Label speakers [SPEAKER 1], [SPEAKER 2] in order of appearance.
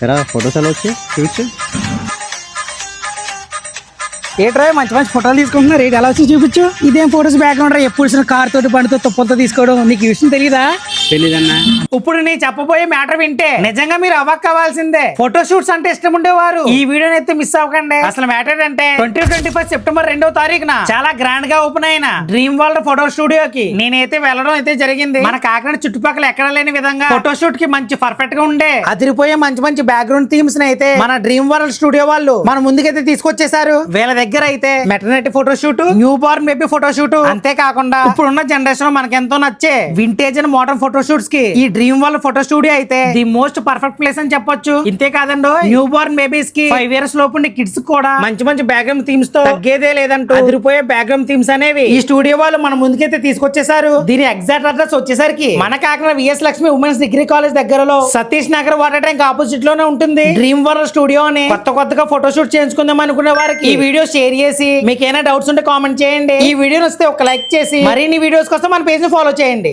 [SPEAKER 1] ఎరా ఫొటోస్ ఎలా వచ్చి చూపించు.
[SPEAKER 2] ఏట్రా మంచి మంచి ఫోటోలు తీసుకుంటున్నారు. రేట్ ఎలా వచ్చి చూపించు. ఇదేం ఫోటోస్ బ్యాక్గ్రౌండ్ రా, ఎప్పుడు కార్ తోటి బండితో తుప్పలతో తీసుకోవడం. నీకు ఈ విషయం తెలీదా?
[SPEAKER 1] తెలీదన్నా.
[SPEAKER 2] ఇప్పుడు నేను చెప్పబోయే మ్యాటర్ వింటే నిజంగా మీరు అవ్వక్ కావాల్సిందే. ఫోటో షూట్స్ అంటే ఇష్టం ఉండేవారు ఈ వీడియోని అయితే మిస్ అవ్వకండి. అసలు మ్యాటర్ అంటే 2025 సెప్టెంబర్ 2వ తారీఖున చాలా గ్రాండ్ గా ఓపెన్ అయిన డ్రీమ్ వరల్డ్ ఫోటో స్టూడియోకి నేనైతే వెళ్ళడం అయితే జరిగింది. మన కాకినాడ చుట్టుపక్కల ఎక్కడ లేని విధంగా ఫోటో షూట్ కి మంచి పర్ఫెక్ట్ గా ఉండే అదిరిపోయే మంచి మంచి బ్యాక్గ్రౌండ్ థీమ్స్ అయితే మన డ్రీమ్ వరల్డ్ స్టూడియో వాళ్ళు మన ముందుకైతే తీసుకొచ్చేసారు. వీళ్ళ దగ్గర అయితే maternity photo shoot, new born baby photo shoot, అంతేకాకుండా ఇప్పుడున్న జనరేషన్ లో మనకి ఎంతో నచ్చే vintage and modern photo shoots కి ఈ డ్రీమ్ వరల్డ్ ఫోటో స్టూడియో అయితే ది మోస్ట్ పర్ఫెక్ట్ ప్లేస్ అని చెప్పొచ్చు. ఇంతే కాదండి, న్యూ బార్న్ బేబీస్ కి 5 years లోపు ఉండే కిడ్స్ కూడా మంచి మంచి బ్యాక్గ్రౌండ్ థీమ్స్ తో తగ్గేదే లేదంటూ అదిరిపోయే బ్యాక్గ్రౌండ్ థీమ్స్ అనేవి ఈ స్టూడియో వాళ్ళు మన ముందుకైతే తీసుకొచ్చేసారు. దీని ఎగ్జాక్ట్ అడ్రస్ వచ్చేసరికి మన Kakinada VS Lakshmi women's degree college దగ్గరలో Satish Nagar water tank opposite లోనే ఉంటుంది డ్రీమ్ వరల్డ్ స్టూడియో అని. కొత్తగా ఫోటో షూట్ చేయించుకుందాం అనుకునే వారికి ఈ వీడియో షేర్ చేసి మీకు ఏమైనా డౌట్స్ ఉంటే కామెంట్ చేయండి. ఈ వీడియో వస్తే ఒక లైక్ చేసి మరిన్ని వీడియోస్ కోసం మన పేజ్ ని ఫాలో చేయండి.